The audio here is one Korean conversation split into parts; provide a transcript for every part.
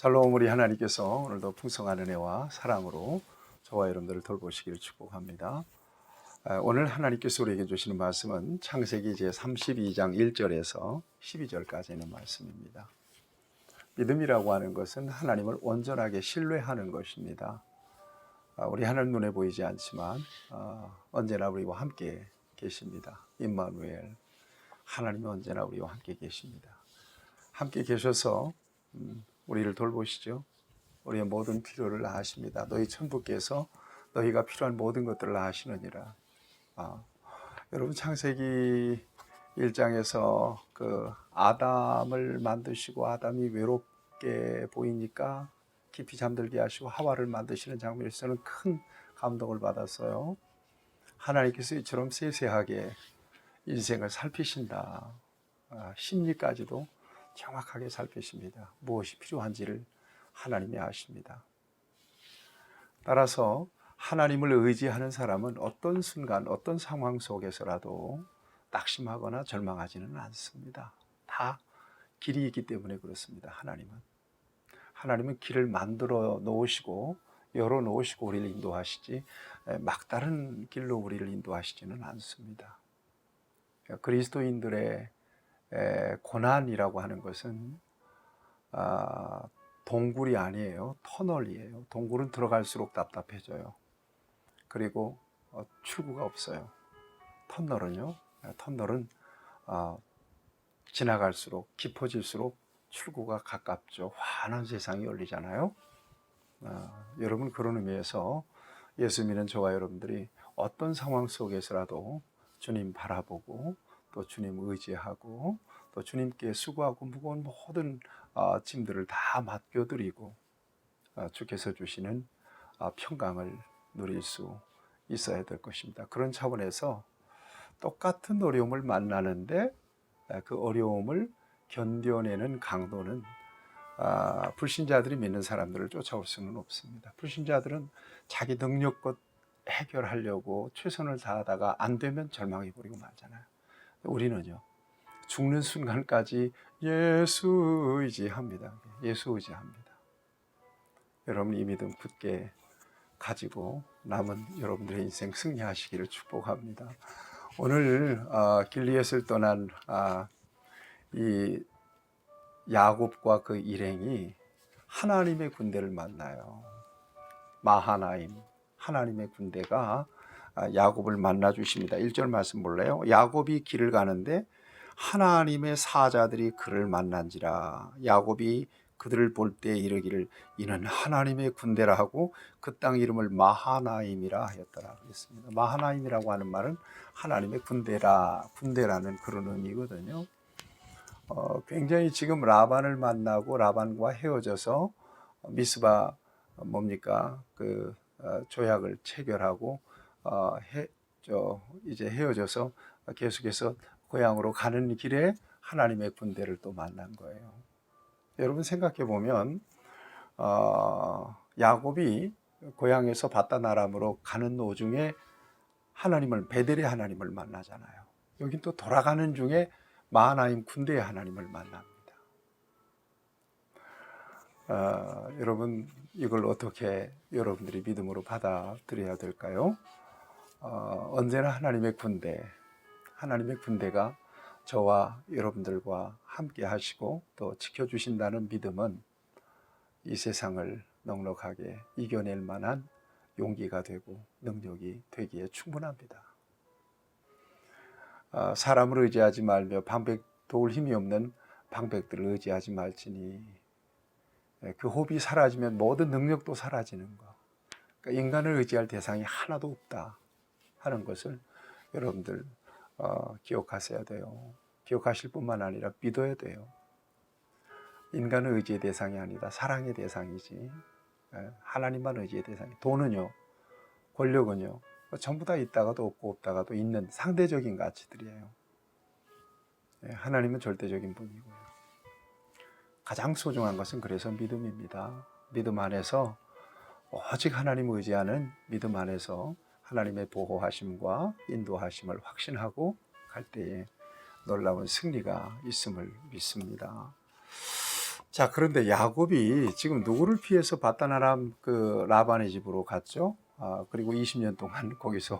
샬롬. 우리 하나님께서 오늘도 풍성한 은혜와 사랑으로 저와 여러분들을 돌보시기를 축복합니다. 오늘 하나님께서 우리에게 주시는 말씀은 창세기 제32장 1절에서 12절까지 있는 말씀입니다. 믿음이라고 하는 것은 하나님을 온전하게 신뢰하는 것입니다. 우리 하나님 눈에 보이지 않지만 언제나 우리와 함께 계십니다. 임마누엘, 하나님이 언제나 우리와 함께 계십니다. 함께 계셔서 우리를 돌보시죠. 우리의 모든 필요를 아십니다. 너희 천부께서 너희가 필요한 모든 것들을 아시느니라. 여러분, 창세기 1장에서 그 아담을 만드시고 아담이 외롭게 보이니까 깊이 잠들게 하시고 하와를 만드시는 장면에서는 큰 감동을 받았어요. 하나님께서 이처럼 세세하게 인생을 살피신다. 심리까지도 정확하게 살피십니다. 무엇이 필요한지를 하나님이 아십니다. 따라서 하나님을 의지하는 사람은 어떤 순간, 어떤 상황 속에서라도 낙심하거나 절망하지는 않습니다. 다 길이 있기 때문에 그렇습니다. 하나님은 길을 만들어 놓으시고 열어 놓으시고 우리를 인도하시지 막다른 길로 우리를 인도하시지는 않습니다. 그리스도인들의 고난이라고 하는 것은 동굴이 아니에요. 터널이에요. 동굴은 들어갈수록 답답해져요. 그리고 출구가 없어요. 터널은 지나갈수록 깊어질수록 출구가 가깝죠. 환한 세상이 열리잖아요. 여러분, 그런 의미에서 예수 믿는 저와 여러분들이 어떤 상황 속에서라도 주님 바라보고 또 주님 의지하고 또 주님께 수고하고 무거운 모든 짐들을 다 맡겨드리고 주께서 주시는 평강을 누릴 수 있어야 될 것입니다. 그런 차원에서 똑같은 어려움을 만나는데 그 어려움을 견뎌내는 강도는 불신자들이 믿는 사람들을 쫓아올 수는 없습니다. 불신자들은 자기 능력껏 해결하려고 최선을 다하다가 안 되면 절망해버리고 말잖아요. 우리는요, 죽는 순간까지 예수 의지합니다. 여러분, 이 믿음 굳게 가지고 남은 여러분들의 인생 승리하시기를 축복합니다. 오늘 길리앗을 떠난 이 야곱과 그 일행이 하나님의 군대를 만나요. 마하나임, 하나님의 군대가 야곱을 만나 주십니다. 1절 말씀 볼래요? 야곱이 길을 가는데 하나님의 사자들이 그를 만난지라. 야곱이 그들을 볼 때 이르기를 이는 하나님의 군대라 하고 그 땅 이름을 마하나임이라 하였더라 그랬습니다. 마하나임이라고 하는 말은 하나님의 군대라는 그런 의미거든요. 굉장히 지금 라반을 만나고 라반과 헤어져서 미스바 조약을 체결하고 이제 헤어져서 계속해서 고향으로 가는 길에 하나님의 군대를 또 만난 거예요. 여러분, 생각해 보면 야곱이 고향에서 바다나람으로 가는 도중에 베델의 하나님을 만나잖아요. 여긴 또 돌아가는 중에 마하나임 군대의 하나님을 만납니다. 여러분, 이걸 어떻게 여러분들이 믿음으로 받아들여야 될까요? 언제나 하나님의 군대가 저와 여러분들과 함께 하시고 또 지켜주신다는 믿음은 이 세상을 넉넉하게 이겨낼 만한 용기가 되고 능력이 되기에 충분합니다. 사람을 의지하지 말며 방백 도울 힘이 없는 방백들을 의지하지 말지니 그 호흡이 사라지면 모든 능력도 사라지는 것. 그러니까 인간을 의지할 대상이 하나도 없다 하는 것을 여러분들 기억하셔야 돼요. 기억하실 뿐만 아니라 믿어야 돼요. 인간은 의지의 대상이 아니다. 사랑의 대상이지. 하나님만 의지의 대상이. 돈은요, 권력은요, 전부 다 있다가도 없고 없다가도 있는 상대적인 가치들이에요. 하나님은 절대적인 분이고요. 가장 소중한 것은 그래서 믿음입니다. 믿음 안에서 오직 하나님 의지하는 믿음 안에서 하나님의 보호하심과 인도하심을 확신하고 갈 때에 놀라운 승리가 있음을 믿습니다. 자, 그런데 야곱이 지금 누구를 피해서 바단 아람 그 라반의 집으로 갔죠? 그리고 20년 동안 거기서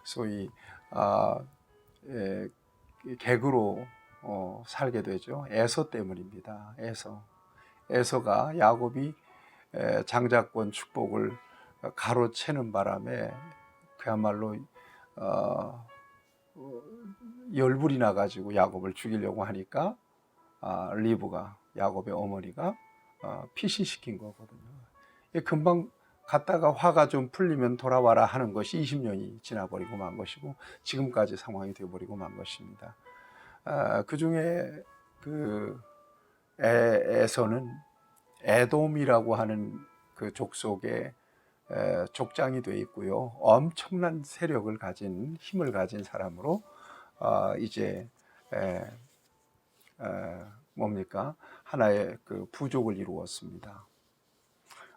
소위 아, 예, 객으로 살게 되죠. 에서 때문입니다. 에서가 야곱이 장자권 축복을 가로채는 바람에 그야말로 어, 열불이 나가지고 야곱을 죽이려고 하니까 리브가 야곱의 어머니가 피신시킨 거거든요. 금방 갔다가 화가 좀 풀리면 돌아와라 하는 것이 20년이 지나버리고 만 것이고 지금까지 상황이 되어버리고 만 것입니다. 그 중에 그 에서는 에돔이라고 하는 그 족속의 족장이 되어 있고요. 엄청난 세력을 가진 힘을 가진 사람으로 이제 뭡니까? 하나의 그 부족을 이루었습니다.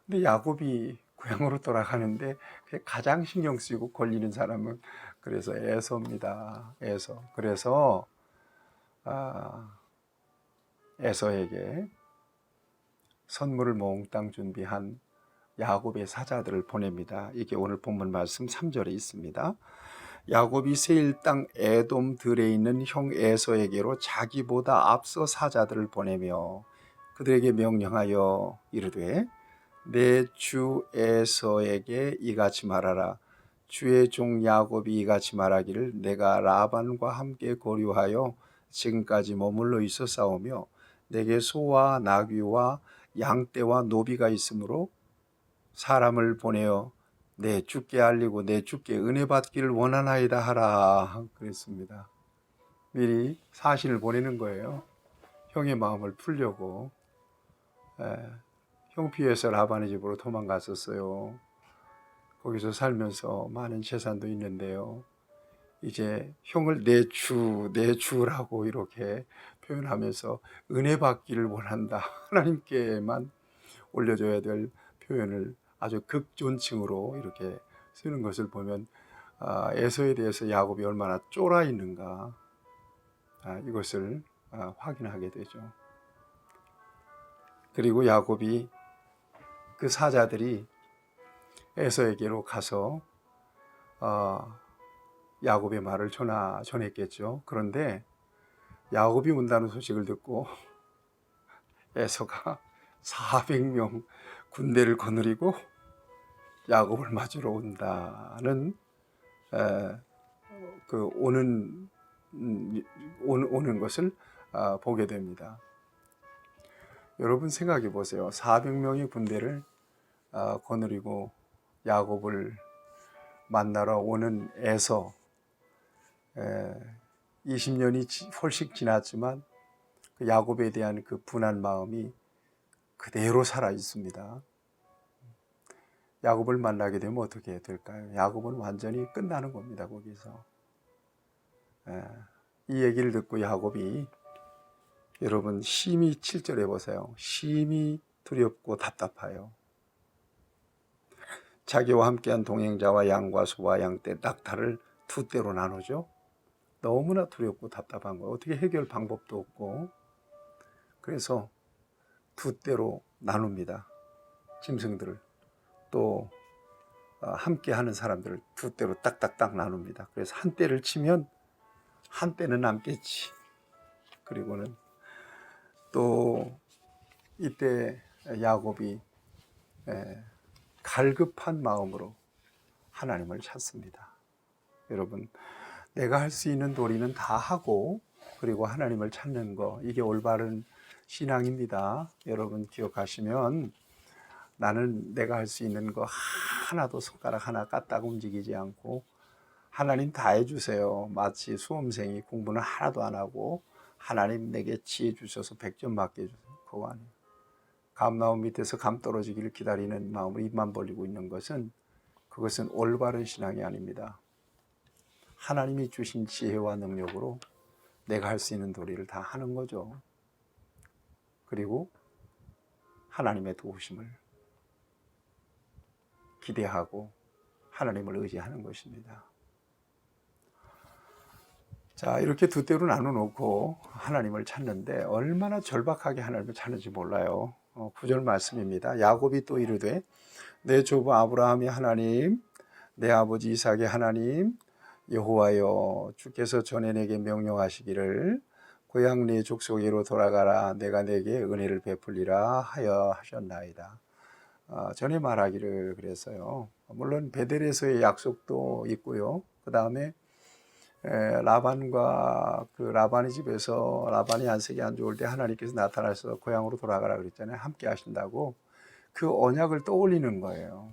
근데 야곱이 고향으로 돌아가는데 가장 신경 쓰이고 걸리는 사람은 그래서 에서입니다. 에서. 그래서 에서에게 선물을 몽땅 준비한 야곱의 사자들을 보냅니다. 이게 오늘 본문 말씀 3절에 있습니다. 야곱이 세일 땅 에돔 들에 있는 형 에서에게로 자기보다 앞서 사자들을 보내며 그들에게 명령하여 이르되 내 주 에서에게 이같이 말하라. 주의 종 야곱이 이같이 말하기를 내가 라반과 함께 거류하여 지금까지 머물러 있었사오며 내게 소와 나귀와 양떼와 노비가 있으므로 사람을 보내어 내 주께 알리고 내 주께 은혜 받기를 원하나이다 하라 그랬습니다. 미리 사신을 보내는 거예요. 형의 마음을 풀려고. 형 피해서 라반의 집으로 도망갔었어요. 거기서 살면서 많은 재산도 있는데요. 이제 형을 내 주라고 이렇게 표현하면서 은혜 받기를 원한다. 하나님께만 올려줘야 될 표현을 아주 극존칭으로 이렇게 쓰는 것을 보면 에서에 대해서 야곱이 얼마나 쫄아 있는가 이것을 확인하게 되죠. 그리고 야곱이 그 사자들이 에서에게로 가서 야곱의 말을 전했겠죠. 그런데 야곱이 온다는 소식을 듣고 에서가 400명 군대를 거느리고 야곱을 맞으러 온다는 그 오는 것을 보게 됩니다. 여러분 생각해 보세요. 400명의 군대를 거느리고 야곱을 만나러 오는 에서 20년이 훨씬 지났지만 그 야곱에 대한 그 분한 마음이 그대로 살아 있습니다. 야곱을 만나게 되면 어떻게 될까요? 야곱은 완전히 끝나는 겁니다. 거기서 이 얘기를 듣고 야곱이 여러분 심히 7절에 보세요. 심히 두렵고 답답하여 자기와 함께한 동행자와 양과 소와 양떼 낙타를 두 떼로 나누죠. 너무나 두렵고 답답한 거예요. 어떻게 해결 방법도 없고 그래서 두 떼로 나눕니다. 짐승들을 또 함께 하는 사람들을 두 떼로 딱딱딱 나눕니다. 그래서 한 떼를 치면 한 떼는 남겠지. 그리고는 또 이때 야곱이 갈급한 마음으로 하나님을 찾습니다. 여러분 내가 할 수 있는 도리는 다 하고 그리고 하나님을 찾는 거 이게 올바른 신앙입니다. 여러분 기억하시면 나는 내가 할 수 있는 거 하나도 손가락 하나 까딱 움직이지 않고 하나님 다 해주세요. 마치 수험생이 공부는 하나도 안 하고 하나님 내게 지혜 주셔서 100점 맞게 해주세요. 그거 아니에요. 감나무 밑에서 감 떨어지기를 기다리는 마음으로 입만 벌리고 있는 것은 그것은 올바른 신앙이 아닙니다. 하나님이 주신 지혜와 능력으로 내가 할 수 있는 도리를 다 하는 거죠. 그리고 하나님의 도우심을 기대하고 하나님을 의지하는 것입니다. 자, 이렇게 두 대로 나눠놓고 하나님을 찾는데 얼마나 절박하게 하나님을 찾는지 몰라요. 9절 말씀입니다. 야곱이 또 이르되 내 조부 아브라함의 하나님, 내 아버지 이삭의 하나님 여호와여, 주께서 전에 내게 명령하시기를 고향 네 족속으로 돌아가라, 내가 내게 은혜를 베풀리라 하여 하셨나이다. 전에 말하기를 그랬어요. 물론 베델에서의 약속도 있고요. 그 다음에 라반과 그 라반의 집에서 라반이 안색이 안 좋을 때 하나님께서 나타나서 고향으로 돌아가라 그랬잖아요. 함께 하신다고 그 언약을 떠올리는 거예요.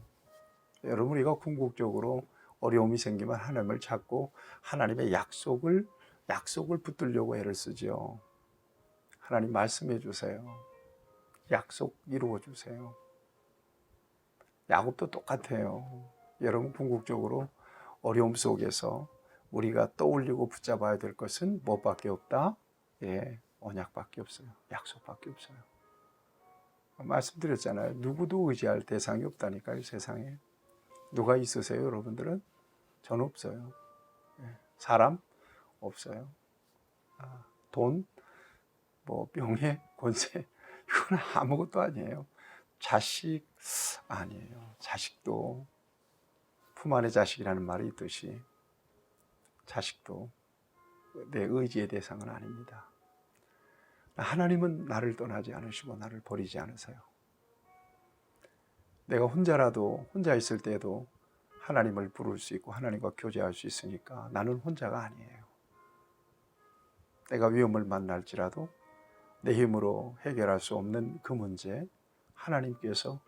여러분, 우리가 궁극적으로 어려움이 생기면 하나님을 찾고 하나님의 약속을 붙들려고 애를 쓰죠. 하나님 말씀해 주세요. 약속 이루어 주세요. 야곱도 똑같아요. 여러분, 궁극적으로 어려움 속에서 우리가 떠올리고 붙잡아야 될 것은 무엇밖에 없다? 언약밖에 없어요. 약속밖에 없어요. 말씀드렸잖아요. 누구도 의지할 대상이 없다니까요, 세상에. 누가 있으세요, 여러분들은? 전 없어요. 사람? 없어요. 돈? 명예? 권세? 이건 아무것도 아니에요. 자식? 아니에요. 자식도 품 안의 자식이라는 말이 있듯이 자식도 내 의지의 대상은 아닙니다. 하나님은 나를 떠나지 않으시고 나를 버리지 않으세요. 내가 혼자 있을 때도 하나님을 부를 수 있고 하나님과 교제할 수 있으니까 나는 혼자가 아니에요. 내가 위험을 만날지라도 내 힘으로 해결할 수 없는 그 문제 하나님께서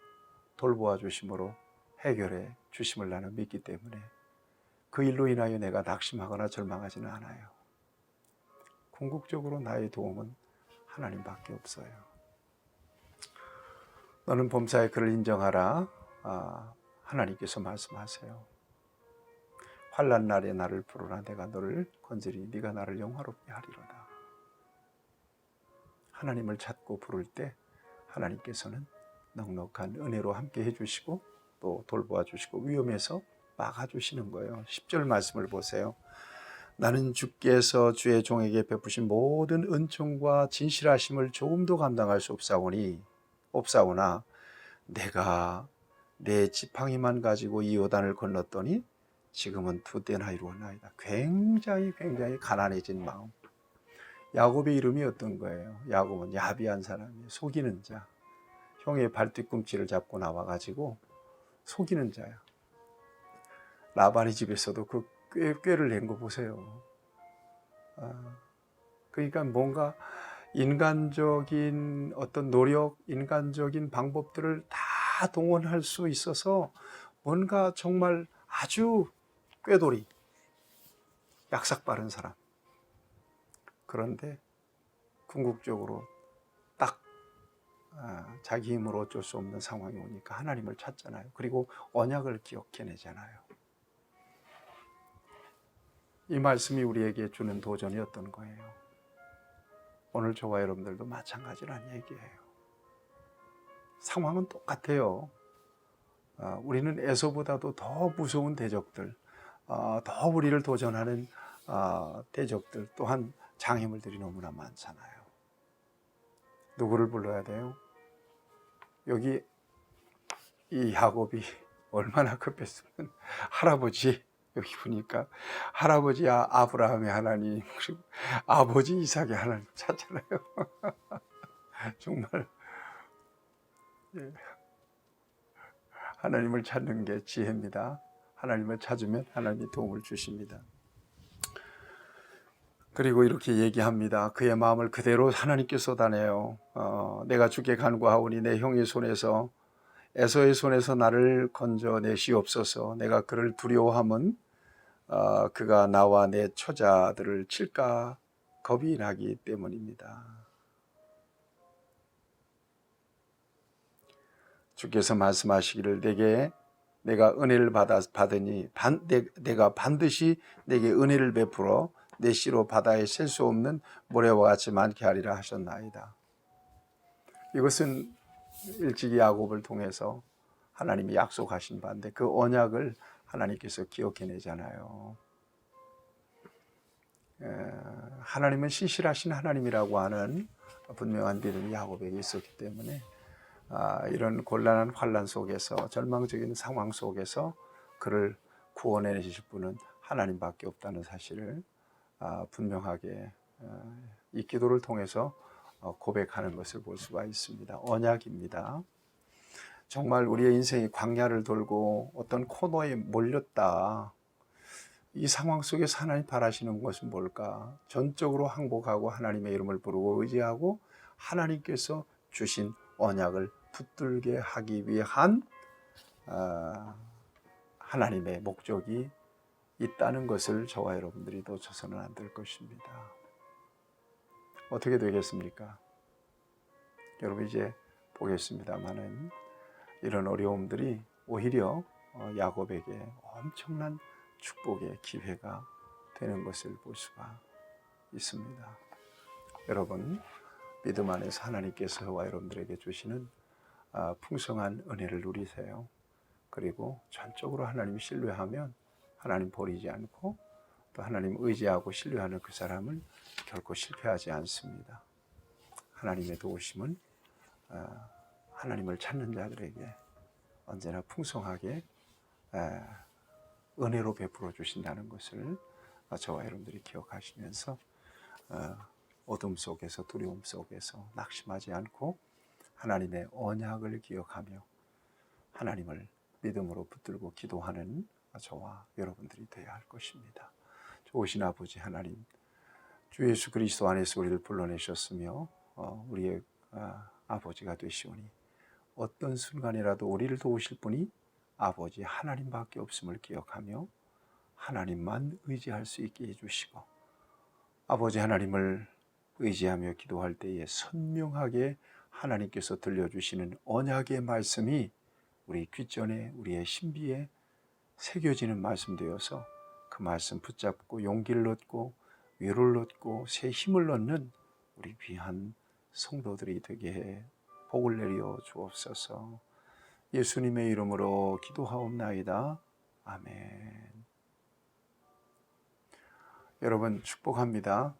돌보아 주심으로 해결해 주심을 나는 믿기 때문에 그 일로 인하여 내가 낙심하거나 절망하지는 않아요. 궁극적으로 나의 도움은 하나님밖에 없어요. 너는 범사의 그를 인정하라. 하나님께서 말씀하세요. 환난 날에 나를 부르라. 내가 너를 건지리. 네가 나를 영화롭게 하리로다. 하나님을 찾고 부를 때 하나님께서는 넉넉한 은혜로 함께 해주시고 또 돌보아 주시고 위험에서 막아주시는 거예요. 10절 말씀을 보세요. 나는 주께서 주의 종에게 베푸신 모든 은총과 진실하심을 조금도 감당할 수 없사오나 내가 내 지팡이만 가지고 이 요단을 건넜더니 지금은 두 때나 이루었나이다. 굉장히 가난해진 마음. 야곱의 이름이 어떤 거예요? 야곱은 야비한 사람이에요. 속이는 자. 형의 발뒤꿈치를 잡고 나와가지고 속이는 자야. 라반의 집에서도 그 꾀를 낸 거 보세요. 그러니까 뭔가 인간적인 어떤 노력, 인간적인 방법들을 다 동원할 수 있어서 뭔가 정말 아주 꾀돌이, 약삭 빠른 사람. 그런데 궁극적으로 딱 자기 힘으로 어쩔 수 없는 상황이 오니까 하나님을 찾잖아요. 그리고 언약을 기억해내잖아요. 이 말씀이 우리에게 주는 도전이 어떤 거예요? 오늘 저와 여러분들도 마찬가지란 얘기예요. 상황은 똑같아요. 우리는 에서보다도 더 무서운 대적들, 더 우리를 도전하는 대적들, 또한 장애물들이 너무나 많잖아요. 누구를 불러야 돼요? 여기 이 야곱이 얼마나 급했으면 할아버지, 여기 보니까 할아버지 아브라함의 하나님, 그리고 아버지 이삭의 하나님 찾잖아요. 정말 하나님을 찾는 게 지혜입니다. 하나님을 찾으면 하나님이 도움을 주십니다. 그리고 이렇게 얘기합니다. 그의 마음을 그대로 하나님께 쏟아내요. 내가 주께 간구하오니 내 형의 손에서 에서의 손에서 나를 건져내시옵소서. 내가 그를 두려워함은 그가 나와 내 처자들을 칠까 겁이 나기 때문입니다. 주께서 말씀하시기를 내가 은혜를 받으니 내가 반드시 내게 은혜를 베풀어 내 씨로 바다에 셀 수 없는 모래와 같이 많게 하리라 하셨나이다. 이것은 일찍이 야곱을 통해서 하나님이 약속하신 바인데 그 언약을 하나님께서 기억해내잖아요. 하나님은 신실하신 하나님이라고 하는 분명한 믿음이 야곱에게 있었기 때문에 이런 곤란한 환란 속에서 절망적인 상황 속에서 그를 구원해 주실 분은 하나님밖에 없다는 사실을 분명하게 이 기도를 통해서 고백하는 것을 볼 수가 있습니다. 언약입니다. 정말 우리의 인생이 광야를 돌고 어떤 코너에 몰렸다. 이 상황 속에서 하나님 바라시는 것은 뭘까? 전적으로 항복하고 하나님의 이름을 부르고 의지하고 하나님께서 주신 언약을 붙들게 하기 위한 하나님의 목적이 있다는 것을 저와 여러분들이 놓쳐서는 안 될 것입니다. 어떻게 되겠습니까? 여러분 이제 보겠습니다마는 이런 어려움들이 오히려 야곱에게 엄청난 축복의 기회가 되는 것을 볼 수가 있습니다. 여러분 믿음 안에서 하나님께서 저와 여러분들에게 주시는 풍성한 은혜를 누리세요. 그리고 전적으로 하나님 신뢰하면 하나님 버리지 않고 또 하나님 의지하고 신뢰하는 그 사람은 결코 실패하지 않습니다. 하나님의 도우심은 하나님을 찾는 자들에게 언제나 풍성하게 은혜로 베풀어 주신다는 것을 저와 여러분들이 기억하시면서 어둠 속에서 두려움 속에서 낙심하지 않고 하나님의 언약을 기억하며 하나님을 믿음으로 붙들고 기도하는 저와 여러분들이 되어야 할 것입니다. 좋으신 아버지 하나님, 주 예수 그리스도 안에서 우리를 불러내셨으며 우리의 아버지가 되시오니 어떤 순간이라도 우리를 도우실 분이 아버지 하나님밖에 없음을 기억하며 하나님만 의지할 수 있게 해주시고 아버지 하나님을 의지하며 기도할 때에 선명하게 하나님께서 들려주시는 언약의 말씀이 우리 귓전에 우리의 신비에 새겨지는 말씀 되어서 그 말씀 붙잡고 용기를 얻고 위로를 얻고 새 힘을 얻는 우리 귀한 성도들이 되게 해 복을 내려 주옵소서. 예수님의 이름으로 기도하옵나이다. 아멘. 여러분 축복합니다.